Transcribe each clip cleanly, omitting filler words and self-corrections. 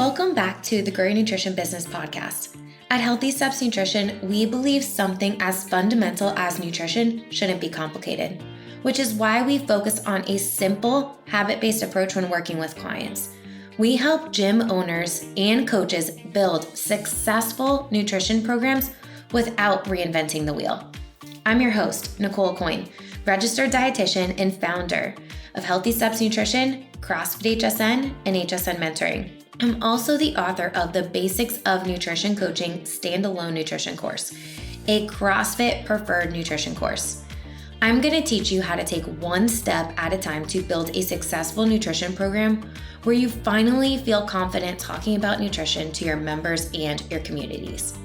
Welcome back to the Grow Your Nutrition Business podcast. At Healthy Steps Nutrition, we believe something as fundamental as nutrition shouldn't be complicated, which is why we focus on a simple, habit-based approach when working with clients. We help gym owners and coaches build successful nutrition programs without reinventing the wheel. I'm your host, Nicole Coyne, registered dietitian and founder of Healthy Steps Nutrition, CrossFit HSN, and HSN Mentoring. I'm also the author of the Basics of Nutrition Coaching standalone nutrition course, a CrossFit preferred nutrition course. I'm going to teach you how to take one step at a time to build a successful nutrition program where you finally feel confident talking about nutrition to your members and your communities.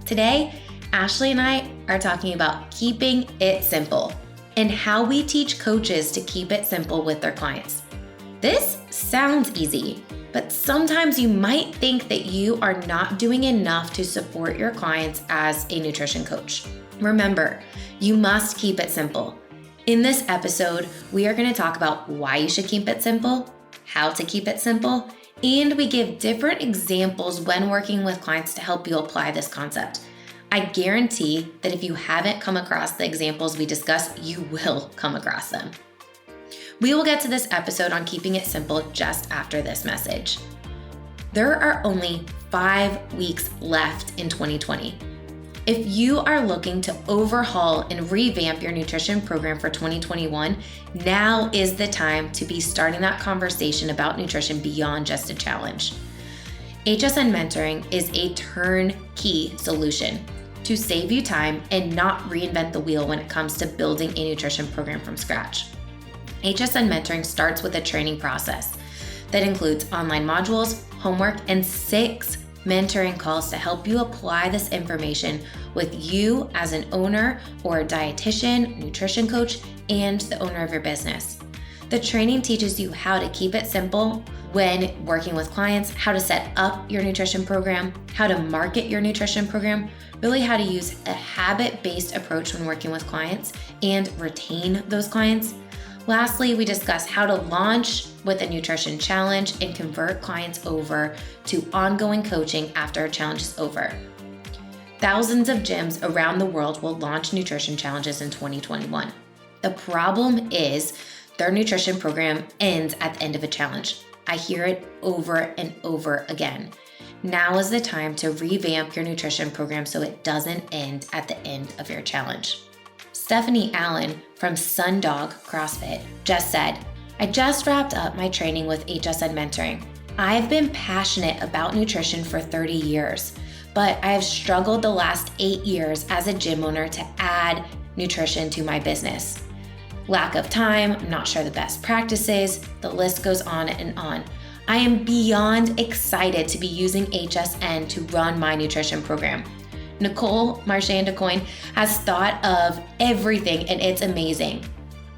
Today, Ashley and I are talking about keeping it simple and how we teach coaches to keep it simple with their clients. This sounds easy, but sometimes you might think that you are not doing enough to support your clients as a nutrition coach. Remember, you must keep it simple. In this episode, we are going to talk about why you should keep it simple, how to keep it simple, and we give different examples when working with clients to help you apply this concept. I guarantee that if you haven't come across the examples we discuss, you will come across them. We will get to this episode on keeping it simple just after this message. There are only 5 weeks left in 2020. If you are looking to overhaul and revamp your nutrition program for 2021, now is the time to be starting that conversation about nutrition beyond just a challenge. HSN Mentoring is a turnkey solution to save you time and not reinvent the wheel when it comes to building a nutrition program from scratch. HSN Mentoring starts with a training process that includes online modules, homework, and 6 mentoring calls to help you apply this information with you as an owner or a dietitian, nutrition coach, and the owner of your business. The training teaches you how to keep it simple when working with clients, how to set up your nutrition program, how to market your nutrition program, really how to use a habit-based approach when working with clients and retain those clients. Lastly, we discuss how to launch with a nutrition challenge and convert clients over to ongoing coaching after a challenge is over. Thousands of gyms around the world will launch nutrition challenges in 2021. The problem is their nutrition program ends at the end of a challenge. I hear it over and over again. Now is the time to revamp your nutrition program so it doesn't end at the end of your challenge. Stephanie Allen from Sundog CrossFit just said, I just wrapped up my training with HSN Mentoring. I've been passionate about nutrition for 30 years, but I have struggled the last 8 years as a gym owner to add nutrition to my business. Lack of time, I'm not sure the best practices, the list goes on and on. I am beyond excited to be using HSN to run my nutrition program. Nicole Marchand Coyne has thought of everything and it's amazing.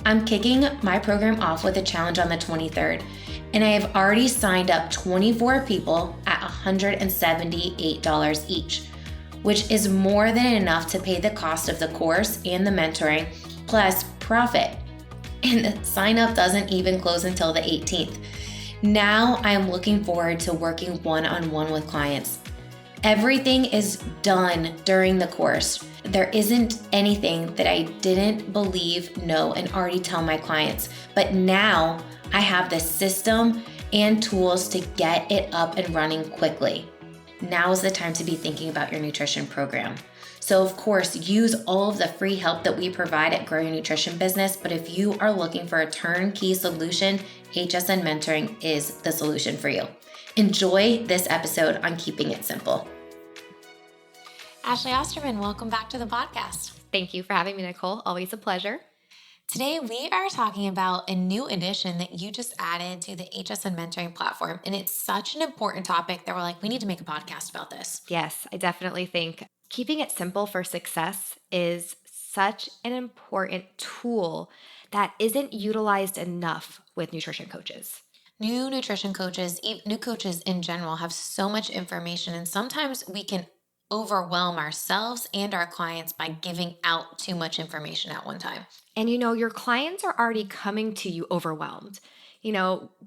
I'm kicking my program off with a challenge on the 23rd, and I have already signed up 24 people at $178 each, which is more than enough to pay the cost of the course and the mentoring, plus profit. And the sign up doesn't even close until the 18th. Now I am looking forward to working one-on-one with clients. Everything is done during the course. There isn't anything that I didn't believe, know, and already tell my clients. But now I have the system and tools to get it up and running quickly. Now is the time to be thinking about your nutrition program. So of course, use all of the free help that we provide at Grow Your Nutrition Business. But if you are looking for a turnkey solution, HSN Mentoring is the solution for you. Enjoy this episode on keeping it simple. Ashley Osterman, welcome back to the podcast. Thank you for having me, Nicole. Always a pleasure. Today, we are talking about a new addition that you just added to the HSN Mentoring platform. And it's such an important topic that we're like, we need to make a podcast about this. Yes, I definitely think keeping it simple for success is such an important tool that isn't utilized enough with nutrition coaches. New nutrition coaches, new coaches in general, have so much information, and sometimes we can overwhelm ourselves and our clients by giving out too much information at one time. And your clients are already coming to you overwhelmed.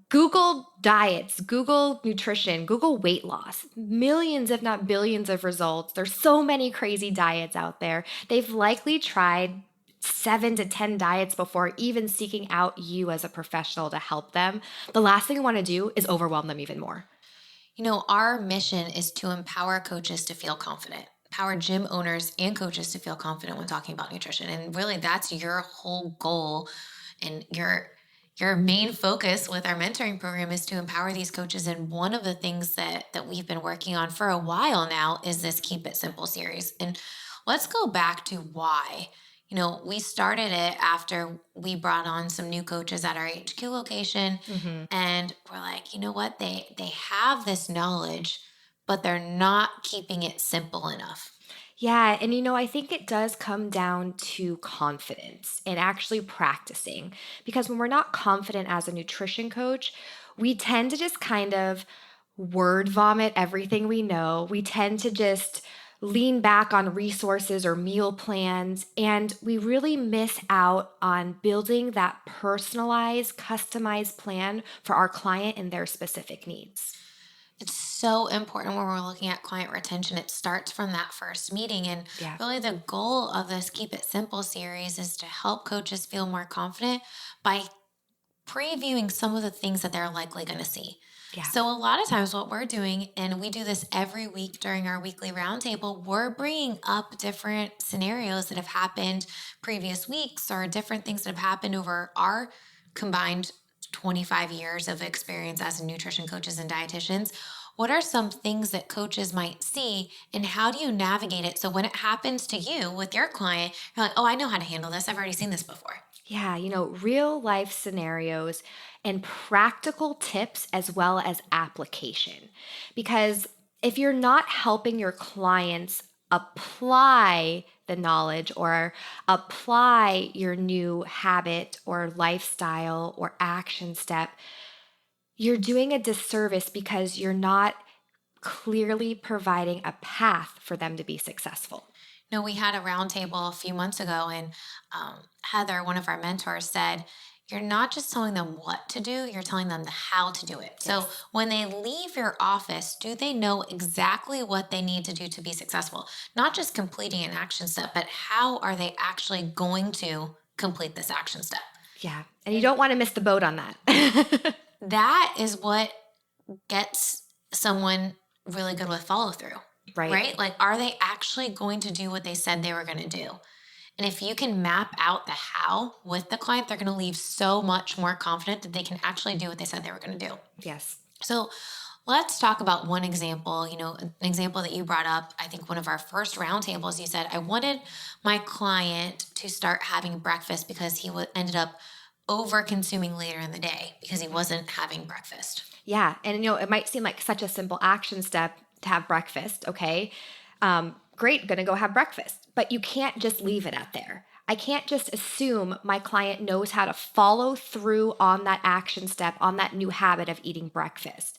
Google diets, Google nutrition, Google weight loss, millions, if not billions of results. There's so many crazy diets out there. They've likely tried 7 to 10 diets before even seeking out you as a professional to help them. The last thing I want to do is overwhelm them even more. Our mission is to empower coaches to feel confident, empower gym owners and coaches to feel confident when talking about nutrition. And really, that's your whole goal and your main focus with our mentoring program is to empower these coaches. And one of the things that we've been working on for a while now is this Keep It Simple series. And let's go back to why. We started it after we brought on some new coaches at our HQ location, and we're like, you know what? They have this knowledge, but they're not keeping it simple enough. Yeah. And I think it does come down to confidence and actually practicing. Because when we're not confident as a nutrition coach, we tend to just kind of word vomit everything we know. We tend to just lean back on resources or meal plans. And we really miss out on building that personalized, customized plan for our client and their specific needs. It's so important when we're looking at client retention. It starts from that first meeting. And Yeah. really, the goal of this Keep It Simple series is to help coaches feel more confident by previewing some of the things that they're likely going to see. Yeah. So, a lot of times, what we're doing, and we do this every week during our weekly roundtable, we're bringing up different scenarios that have happened previous weeks or different things that have happened over our combined 25 years of experience as nutrition coaches and dietitians. What are some things that coaches might see, and how do you navigate it? So when it happens to you with your client, you're like, oh, I know how to handle this. I've already seen this before. Yeah, real life scenarios and practical tips as well as application. Because if you're not helping your clients apply the knowledge or apply your new habit or lifestyle or action step, you're doing a disservice because you're not clearly providing a path for them to be successful. We had a roundtable a few months ago, and Heather, one of our mentors, said, you're not just telling them what to do, you're telling them the how to do it. Yes. So when they leave your office, do they know exactly what they need to do to be successful? Not just completing an action step, but how are they actually going to complete this action step? Yeah. And you don't want to miss the boat on that. That is what gets someone really good with follow through. Right? Like, are they actually going to do what they said they were going to do? And if you can map out the how with the client, they're going to leave so much more confident that they can actually do what they said they were going to do. Yes. So let's talk about one example. An example that you brought up, I think one of our first roundtables, you said, I wanted my client to start having breakfast because he ended up over consuming later in the day because he wasn't having breakfast. Yeah. And, it might seem like such a simple action step to have breakfast. Okay. Great. Going to go have breakfast, but you can't just leave it out there. I can't just assume my client knows how to follow through on that action step, on that new habit of eating breakfast.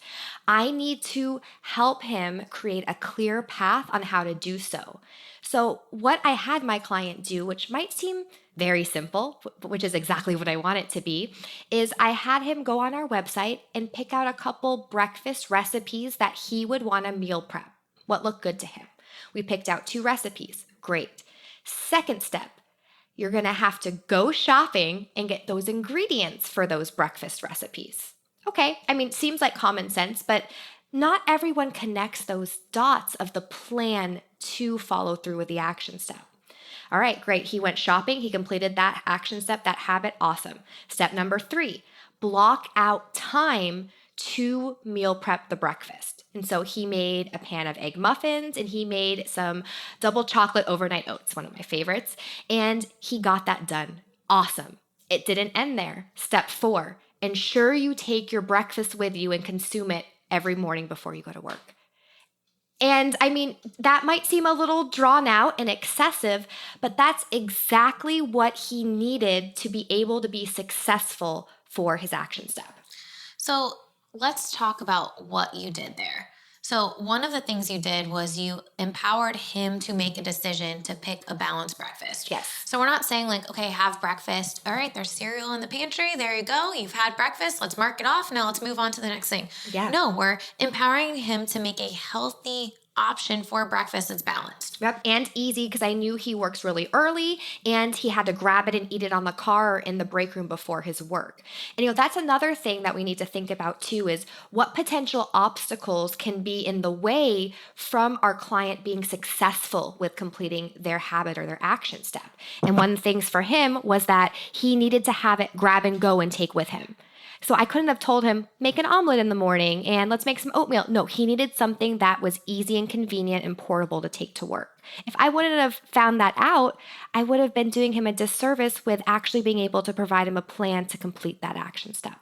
I need to help him create a clear path on how to do so. So what I had my client do, which might seem very simple, which is exactly what I want it to be, is I had him go on our website and pick out a couple breakfast recipes that he would want to meal prep, what looked good to him. We picked out 2 recipes. Great. Second step, you're going to have to go shopping and get those ingredients for those breakfast recipes. Okay, seems like common sense, but not everyone connects those dots of the plan to follow through with the action step. All right, great. He went shopping. He completed that action step, that habit. Awesome. Step number 3, block out time to meal prep the breakfast. And so he made a pan of egg muffins and he made some double chocolate overnight oats, one of my favorites. And he got that done. Awesome. It didn't end there. Step 4, ensure you take your breakfast with you and consume it every morning before you go to work. And that might seem a little drawn out and excessive, but that's exactly what he needed to be able to be successful for his action step. So let's talk about what you did there. So one of the things you did was you empowered him to make a decision to pick a balanced breakfast. Yes. So we're not saying like, okay, have breakfast. All right, there's cereal in the pantry. There you go. You've had breakfast. Let's mark it off. Now let's move on to the next thing. Yeah. No, we're empowering him to make a healthy option for breakfast that's balanced. Yep. And easy, because I knew he works really early and he had to grab it and eat it on the car or in the break room before his work. And that's another thing that we need to think about too, is what potential obstacles can be in the way from our client being successful with completing their habit or their action step. And one of the things for him was that he needed to have it grab and go and take with him. So I couldn't have told him, make an omelet in the morning and let's make some oatmeal. No, he needed something that was easy and convenient and portable to take to work. If I wouldn't have found that out, I would have been doing him a disservice with actually being able to provide him a plan to complete that action step.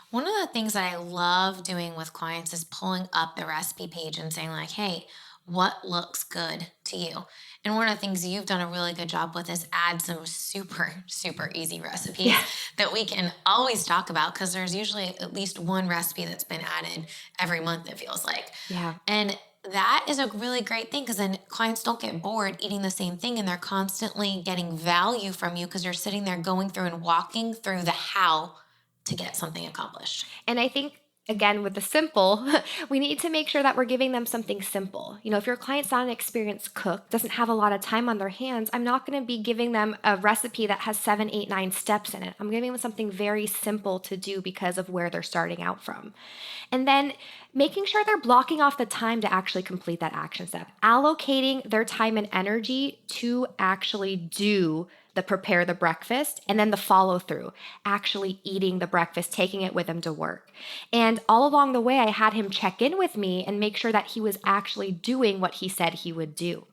One of the things that I love doing with clients is pulling up the recipe page and saying like, hey, what looks good to you? And one of the things you've done a really good job with is add some super, super easy recipes that we can always talk about, because there's usually at least one recipe that's been added every month, it feels like. Yeah. And that is a really great thing, because then clients don't get bored eating the same thing and they're constantly getting value from you because you're sitting there going through and walking through the how to get something accomplished. And I think, again, with the simple, we need to make sure that we're giving them something simple. If your client's not an experienced cook, doesn't have a lot of time on their hands, I'm not going to be giving them a recipe that has 7, 8, 9 steps in it. I'm giving them something very simple to do because of where they're starting out from. And then making sure they're blocking off the time to actually complete that action step, allocating their time and energy to actually do the prepare the breakfast, and then the follow through, actually eating the breakfast, taking it with him to work. And all along the way, I had him check in with me and make sure that he was actually doing what he said he would do.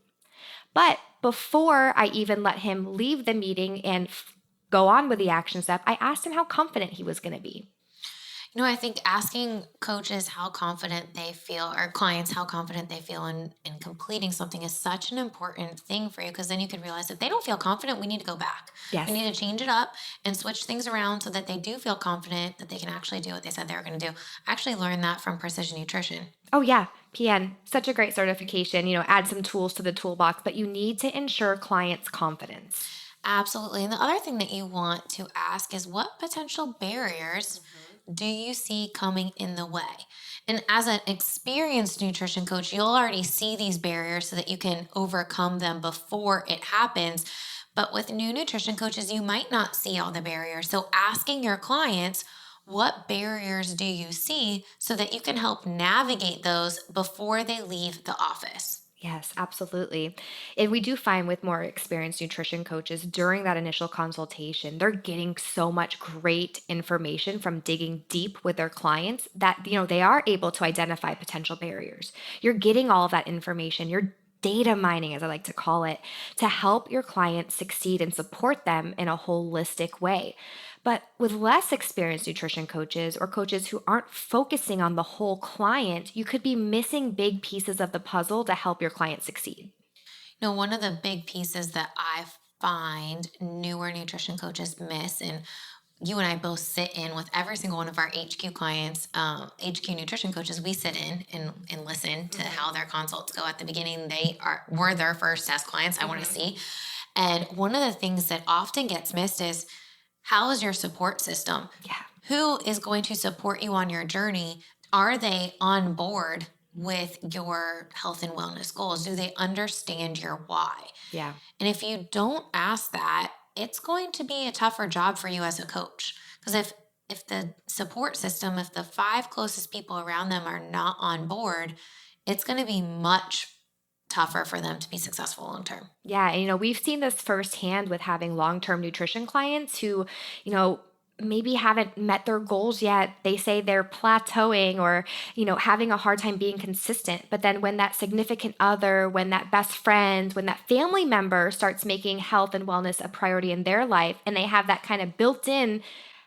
But before I even let him leave the meeting and go on with the action step, I asked him how confident he was going to be. I think asking coaches how confident they feel, or clients how confident they feel in completing something, is such an important thing for you, because then you can realize if they don't feel confident, we need to go back. Yes. We need to change it up and switch things around so that they do feel confident that they can actually do what they said they were going to do. I actually learned that from Precision Nutrition. Oh yeah, PN, such a great certification. Add some tools to the toolbox, but you need to ensure clients' confidence. Absolutely. And the other thing that you want to ask is, what potential barriers do you see coming in the way? And as an experienced nutrition coach, you'll already see these barriers so that you can overcome them before it happens. But with new nutrition coaches, you might not see all the barriers. So asking your clients, what barriers do you see, so that you can help navigate those before they leave the office? Yes, absolutely. And we do find with more experienced nutrition coaches during that initial consultation, they're getting so much great information from digging deep with their clients that, they are able to identify potential barriers. You're getting all of that information. You're data mining, as I like to call it, to help your clients succeed and support them in a holistic way. But with less experienced nutrition coaches, or coaches who aren't focusing on the whole client, you could be missing big pieces of the puzzle to help your client succeed. One of the big pieces that I find newer nutrition coaches miss, and you and I both sit in with every single one of our HQ clients, HQ nutrition coaches, we sit in and listen to how their consults go at the beginning. We're their first test clients. I want to see. And one of the things that often gets missed is, how is your support system? Yeah. Who is going to support you on your journey? Are they on board with your health and wellness goals? Do they understand your why? Yeah. And if you don't ask that, it's going to be a tougher job for you as a coach. Because if the support system, if the 5 closest people around them are not on board, it's going to be much tougher for them to be successful long term. Yeah. And, we've seen this firsthand with having long-term nutrition clients who, maybe haven't met their goals yet. They say they're plateauing or, having a hard time being consistent. But then when that significant other, when that best friend, when that family member starts making health and wellness a priority in their life, and they have that kind of built-in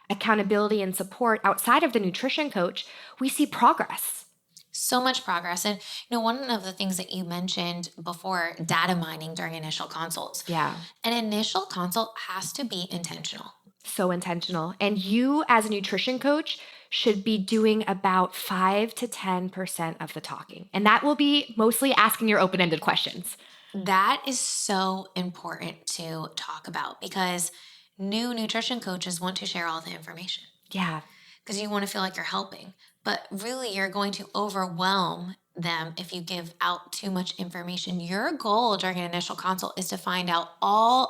accountability and support outside of the nutrition coach, we see progress. So much progress. And, one of the things that you mentioned before, data mining during initial consults. Yeah. An initial consult has to be intentional. So intentional. And you, as a nutrition coach, should be doing about 5 to 10% of the talking. And that will be mostly asking your open-ended questions. That is so important to talk about because new nutrition coaches want to share all the information Yeah. because you want to feel like you're helping. But really, you're going to overwhelm them if you give out too much information. Your goal during an initial consult is to find out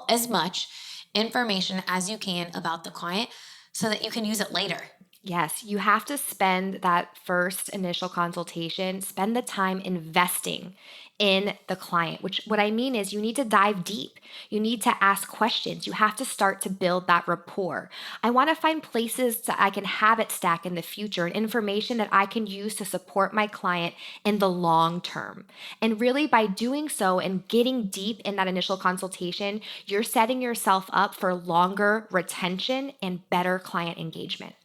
as much information as you can about the client so that you can use it later. Yes, you have to spend that first initial consultation, spend the time investing in the client, which what I mean is you need to dive deep. You need to ask questions. You have to start to build that rapport. I want to find places that I can habit stack in the future and information that I can use to support my client in the long term. And really, by doing so and getting deep in that initial consultation, you're setting yourself up for longer retention and better client engagement.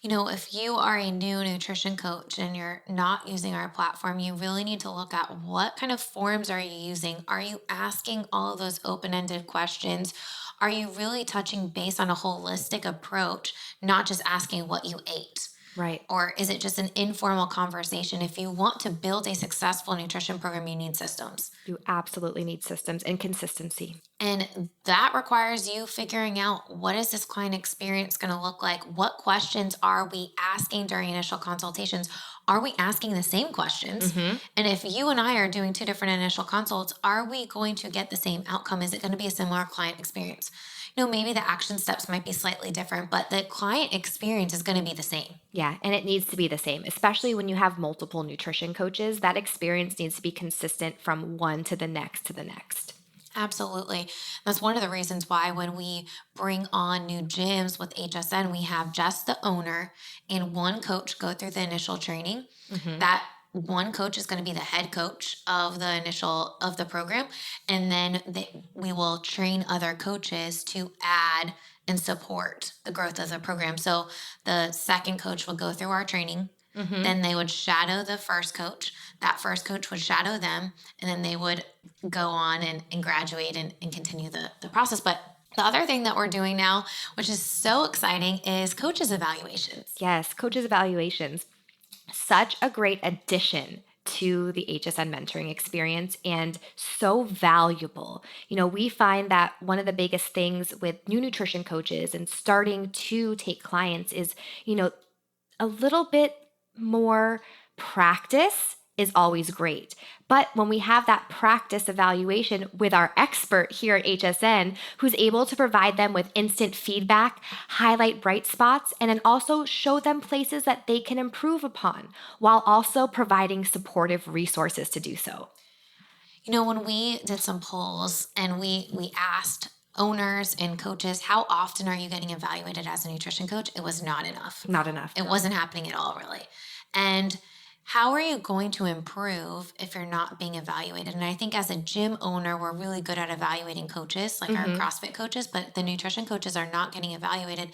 If you are a new nutrition coach and you're not using our platform, you really need to look at what kind of forms are you using? Are you asking all of those open-ended questions? Are you really touching base on a holistic approach, not just asking what you ate? Right. Or is it just an informal conversation? If you want to build a successful nutrition program, you need systems. You absolutely need systems and consistency. And that requires you figuring out what is this client experience going to look like? What questions are we asking during initial consultations? Are we asking the same questions? Mm-hmm. And if you and I are doing two different initial consults, are we going to get the same outcome? Is it going to be a similar client experience? Maybe the action steps might be slightly different, but the client experience is going to be the same. Yeah, and it needs to be the same, especially when you have multiple nutrition coaches. That experience needs to be consistent from one to the next to the next. Absolutely. That's one of the reasons why when we bring on new gyms with HSN, we have just the owner and one coach go through the initial training. Mm-hmm. That one coach is going to be the head coach of the program. And then we will train other coaches to add and support the growth of the program. So the second coach will go through our training. Mm-hmm. Then they would shadow the first coach. That first coach would shadow them. And then they would go on and graduate and continue the process. But the other thing that we're doing now, which is so exciting, is coaches evaluations. Yes, coaches evaluations. Such a great addition to the HSN mentoring experience and so valuable. We find that one of the biggest things with new nutrition coaches and starting to take clients is, a little bit more practice is always great. But when we have that practice evaluation with our expert here at HSN, who's able to provide them with instant feedback, highlight bright spots, and then also show them places that they can improve upon, while also providing supportive resources to do so. When we did some polls and we asked owners and coaches, how often are you getting evaluated as a nutrition coach? It was not enough. Not enough. It wasn't happening at all, really. And how are you going to improve if you're not being evaluated? And I think as a gym owner, we're really good at evaluating coaches, like our CrossFit coaches, but the nutrition coaches are not getting evaluated.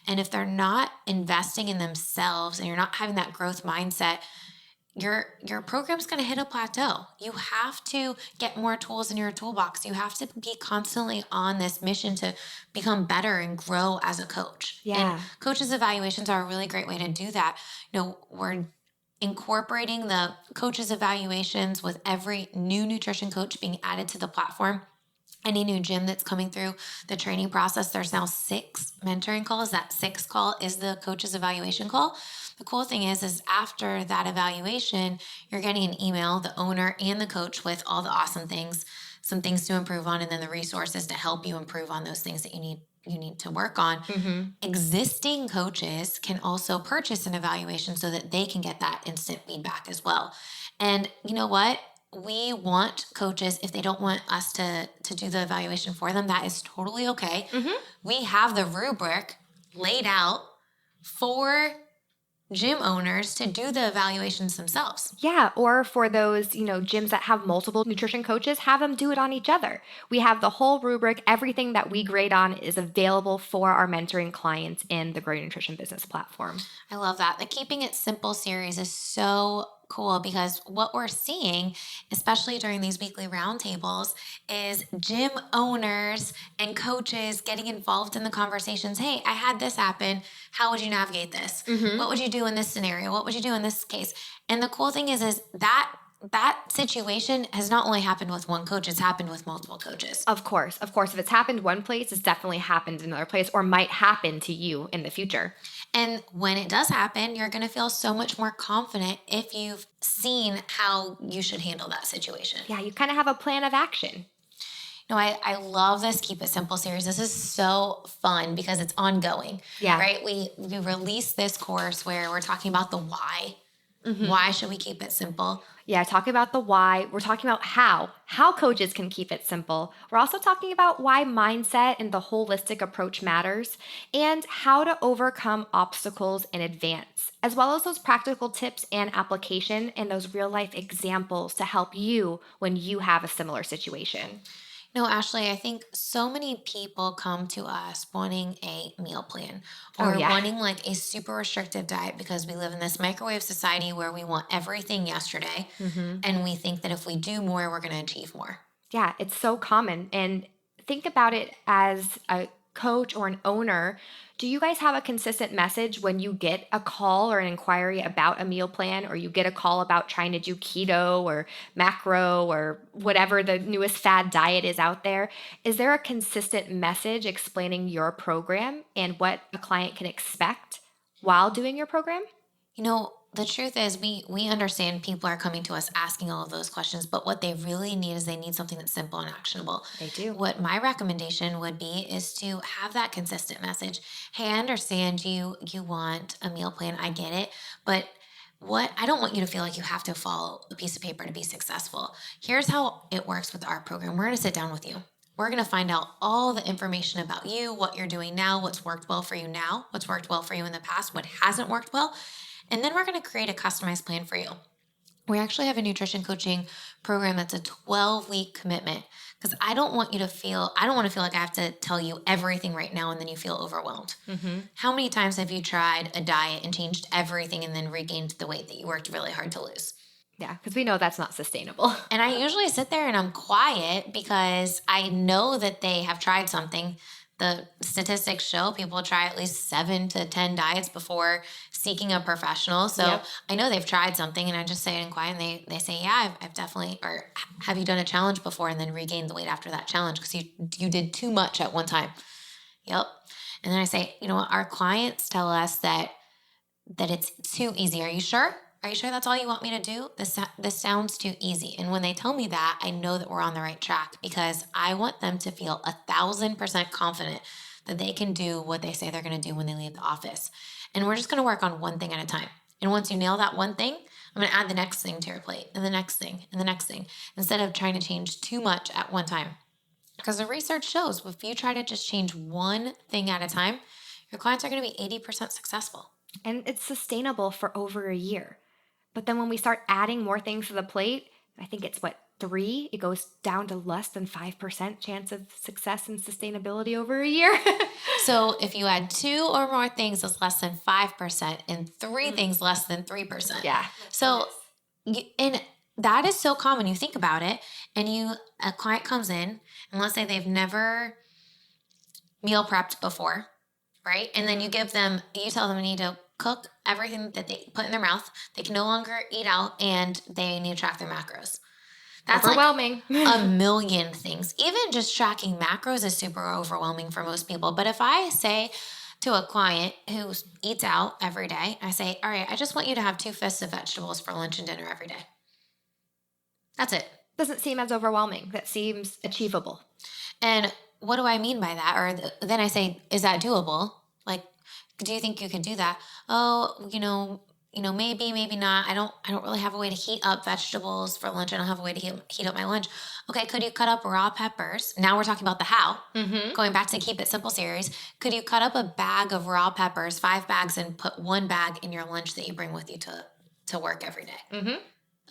And if they're not investing in themselves and you're not having that growth mindset, your program's going to hit a plateau. You have to get more tools in your toolbox. You have to be constantly on this mission to become better and grow as a coach. Yeah. And coaches evaluations are a really great way to do that. We're incorporating the coaches evaluations with every new nutrition coach being added to the platform. Any new gym that's coming through the training process, there's now 6 mentoring calls. That 6th call is the coach's evaluation call. The cool thing is after that evaluation, you're getting an email, the owner and the coach, with all the awesome things, some things to improve on, and then the resources to help you improve on those things that you need to work on. Mm-hmm. Existing coaches can also purchase an evaluation so that they can get that instant feedback as well. And you know what? We want coaches, if they don't want us to do the evaluation for them, that is totally okay. Mm-hmm. We have the rubric laid out for gym owners to do the evaluations themselves. Yeah, or for those, gyms that have multiple nutrition coaches, have them do it on each other. We have the whole rubric. Everything that we grade on is available for our mentoring clients in the Grow Your Nutrition Business platform. I love that. The Keeping It Simple series is so cool because what we're seeing, especially during these weekly roundtables, is gym owners and coaches getting involved in the conversations. Hey, I had this happen. How would you navigate this? What would you do in this scenario? What would you do in this case? And the cool thing is that situation has not only happened with one coach, it's happened with multiple coaches. Of course. If it's happened one place, it's definitely happened in another place or might happen to you in the future. And when it does happen, you're going to feel so much more confident if you've seen how you should handle that situation. Yeah, you kind of have a plan of action. No, I love this Keep It Simple series. This is so fun because it's ongoing. Yeah. Right? We released this course where we're talking about the why. Why should we keep it simple? Yeah, talking about the why. We're talking about how coaches can keep it simple. We're also talking about why mindset and the holistic approach matters and how to overcome obstacles in advance, as well as those practical tips and application and those real life examples to help you when you have a similar situation. No, Ashley, I think so many people come to us wanting a meal plan or wanting like a super restrictive diet because we live in this microwave society where we want everything yesterday. And we think that if we do more, we're going to achieve more. Yeah, it's so common. And think about it as a coach or an owner. Do you guys have a consistent message when you get a call or an inquiry about a meal plan, or you get a call about trying to do keto or macro or whatever the newest fad diet is out there? Is there a consistent message explaining your program and what a client can expect while doing your program? You know, the truth is we understand people are coming to us asking all of those questions, but what they really need is they need something that's simple and actionable. They do. What my recommendation would be is to have that consistent message. Hey, I understand you want a meal plan. I get it. But I don't want you to feel like you have to follow a piece of paper to be successful. Here's how it works with our program. We're going to sit down with you. We're going to find out all the information about you, what you're doing now, what's worked well for you now, what's worked well for you in the past, what hasn't worked well. And then we're going to create a customized plan for you. We actually have a nutrition coaching program that's a 12-week commitment because I don't want to feel like I have to tell you everything right now and then you feel overwhelmed. How many times have you tried a diet and changed everything and then regained the weight that you worked really hard to lose? Yeah, because we know that's not sustainable. And I usually sit there and I'm quiet because I know that they have tried something. The statistics show people try at least 7 to 10 diets before seeking a professional. So I know they've tried something and I just say it in quiet and they say, yeah, I've definitely, or have you done a challenge before and then regained the weight after that challenge because you did too much at one time? Yep. And then I say, you know what, our clients tell us that it's too easy. Are you sure? Are you sure that's all you want me to do? This sounds too easy. And when they tell me that, I know that we're on the right track because I want them to feel 1,000% confident that they can do what they say they're going to do when they leave the office. And we're just going to work on one thing at a time. And once you nail that one thing, I'm going to add the next thing to your plate and the next thing and the next thing instead of trying to change too much at one time. Because the research shows if you try to just change one thing at a time, your clients are going to be 80% successful. And it's sustainable for over a year. But then when we start adding more things to the plate, I think it's 3, it goes down to less than 5% chance of success and sustainability over a year. So if you add 2 or more things, it's less than 5% and 3 things less than 3%. Yeah. So, and that is so common. You think about it and a client comes in and let's say they've never meal prepped before, right? And then you tell them they need to cook everything that they put in their mouth. They can no longer eat out and they need to track their macros. That's overwhelming. Like a million things. Even just tracking macros is super overwhelming for most people. But if I say to a client who eats out every day, I say, all right, I just want you to have 2 fists of vegetables for lunch and dinner every day. That's it. Doesn't seem as overwhelming. That seems achievable. And what do I mean by that? Or then I say, is that doable? Like, do you think you can do that? Oh, maybe, maybe not. I don't really have a way to heat up vegetables for lunch. I don't have a way to heat up my lunch. Okay, could you cut up raw peppers? Now we're talking about the how. Going back to Keep It Simple series. Could you cut up a bag of raw peppers, 5 bags, and put 1 bag in your lunch that you bring with you to work every day?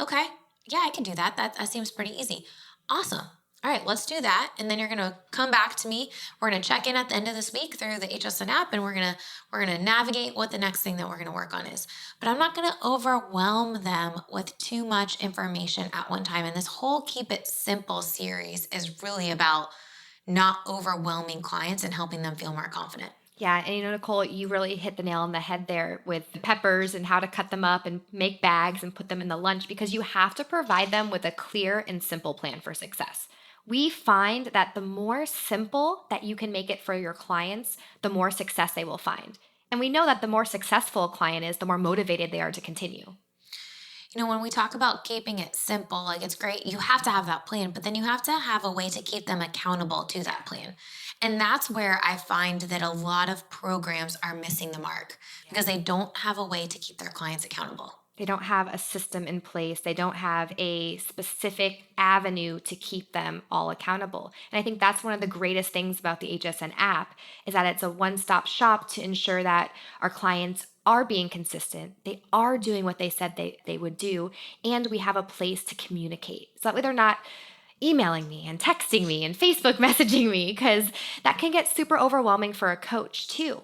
Okay, yeah, I can do that. That seems pretty easy. Awesome. All right, let's do that. And then you're going to come back to me. We're going to check in at the end of this week through the HSN app, and we're going to navigate what the next thing that we're going to work on is. But I'm not going to overwhelm them with too much information at one time. And this whole Keep It Simple series is really about not overwhelming clients and helping them feel more confident. Yeah, and Nicole, you really hit the nail on the head there with the peppers and how to cut them up and make bags and put them in the lunch, because you have to provide them with a clear and simple plan for success. We find that the more simple that you can make it for your clients, the more success they will find. And we know that the more successful a client is, the more motivated they are to continue. When we talk about keeping it simple, it's great. You have to have that plan, but then you have to have a way to keep them accountable to that plan. And that's where I find that a lot of programs are missing the mark because they don't have a way to keep their clients accountable. They don't have a system in place. They don't have a specific avenue to keep them all accountable. And I think that's one of the greatest things about the HSN app is that it's a one-stop shop to ensure that our clients are being consistent. They are doing what they said they would do. And we have a place to communicate. So that way they're not emailing me and texting me and Facebook messaging me, because that can get super overwhelming for a coach too.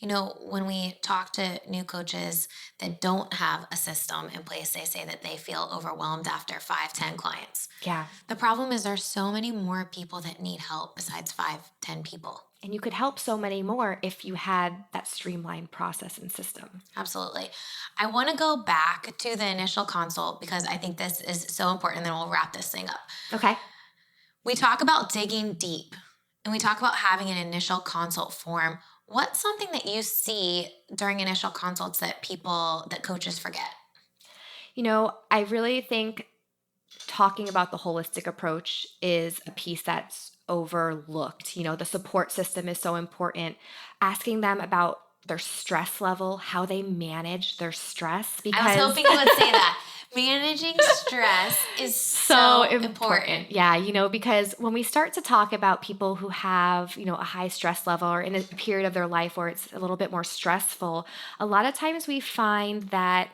When we talk to new coaches that don't have a system in place, they say that they feel overwhelmed after 5-10 clients. Yeah. The problem is there's so many more people that need help besides 5-10 people. And you could help so many more if you had that streamlined process and system. Absolutely. I want to go back to the initial consult because I think this is so important, and then we'll wrap this thing up. Okay. We talk about digging deep, and we talk about having an initial consult form. What's something that you see during initial consults that coaches forget? I really think talking about the holistic approach is a piece that's overlooked. The support system is so important. Asking them about their stress level, how they manage their stress. Because I was hoping you would say that. Managing stress is so important. Yeah, because when we start to talk about people who have, a high stress level or in a period of their life where it's a little bit more stressful, a lot of times we find that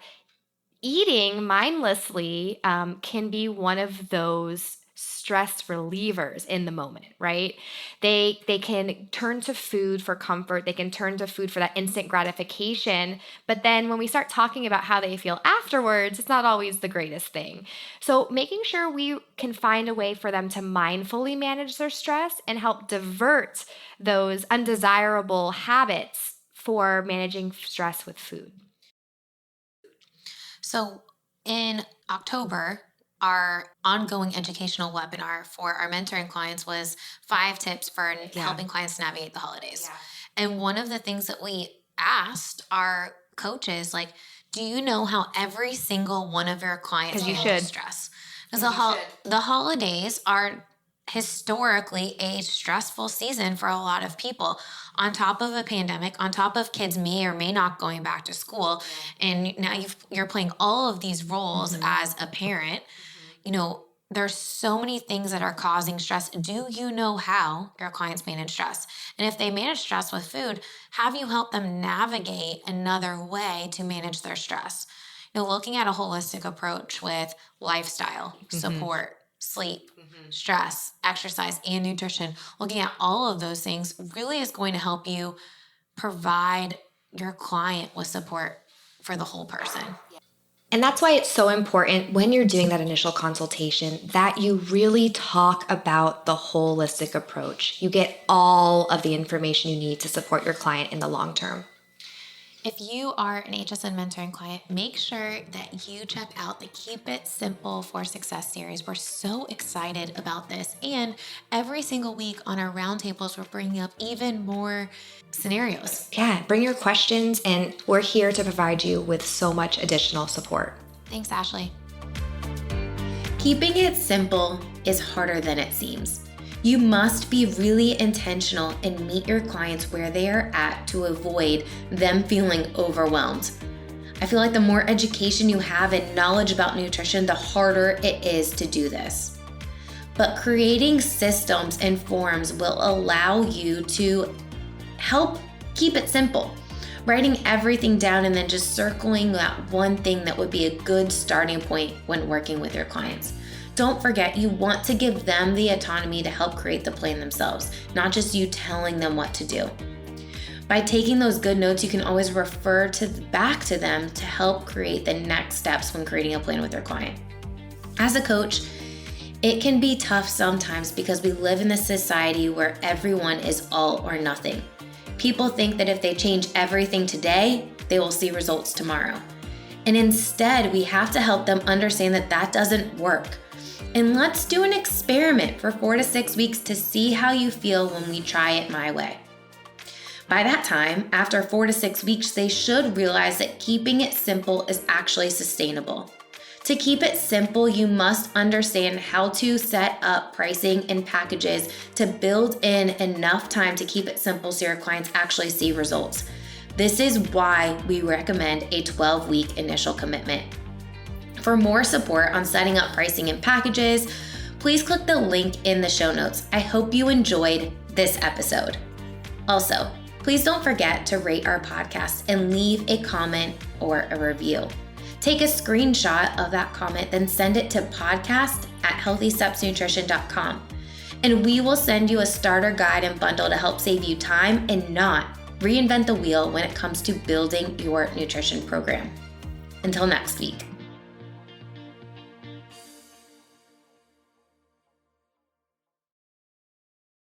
eating mindlessly can be one of those stress relievers in the moment, right? They can turn to food for comfort. They can turn to food for that instant gratification. But then when we start talking about how they feel afterwards, it's not always the greatest thing. So making sure we can find a way for them to mindfully manage their stress and help divert those undesirable habits for managing stress with food. So in October, our ongoing educational webinar for our mentoring clients was 5 tips for helping clients navigate the holidays. Yeah. And one of the things that we asked our coaches, do you know how every single one of your clients handles stress? Because the holidays are historically a stressful season for a lot of people, on top of a pandemic, on top of kids may or may not going back to school. And now you're playing all of these roles as a parent. There's so many things that are causing stress. Do you know how your clients manage stress? And if they manage stress with food, have you helped them navigate another way to manage their stress? Looking at a holistic approach with lifestyle, support, sleep, stress, exercise, and nutrition, looking at all of those things really is going to help you provide your client with support for the whole person. And that's why it's so important when you're doing that initial consultation that you really talk about the holistic approach. You get all of the information you need to support your client in the long term. If you are an HSN mentoring client, make sure that you check out the Keep It Simple for Success series. We're so excited about this. And every single week on our roundtables, we're bringing up even more scenarios. Yeah, bring your questions, and we're here to provide you with so much additional support. Thanks, Ashley. Keeping it simple is harder than it seems. You must be really intentional and meet your clients where they are at to avoid them feeling overwhelmed. I feel like the more education you have and knowledge about nutrition, the harder it is to do this. But creating systems and forms will allow you to help keep it simple. Writing everything down and then just circling that one thing that would be a good starting point when working with your clients. Don't forget, you want to give them the autonomy to help create the plan themselves, not just you telling them what to do. By taking those good notes, you can always refer back to them to help create the next steps when creating a plan with your client. As a coach, it can be tough sometimes because we live in a society where everyone is all or nothing. People think that if they change everything today, they will see results tomorrow. And instead, we have to help them understand that that doesn't work. And let's do an experiment for 4 to 6 weeks to see how you feel when we try it my way. By that time, after 4 to 6 weeks, they should realize that keeping it simple is actually sustainable. To keep it simple, you must understand how to set up pricing and packages to build in enough time to keep it simple so your clients actually see results. This is why we recommend a 12-week initial commitment. For more support on setting up pricing and packages, please click the link in the show notes. I hope you enjoyed this episode. Also, please don't forget to rate our podcast and leave a comment or a review. Take a screenshot of that comment, then send it to podcast@healthystepsnutrition.com. And we will send you a starter guide and bundle to help save you time and not reinvent the wheel when it comes to building your nutrition program. Until next week.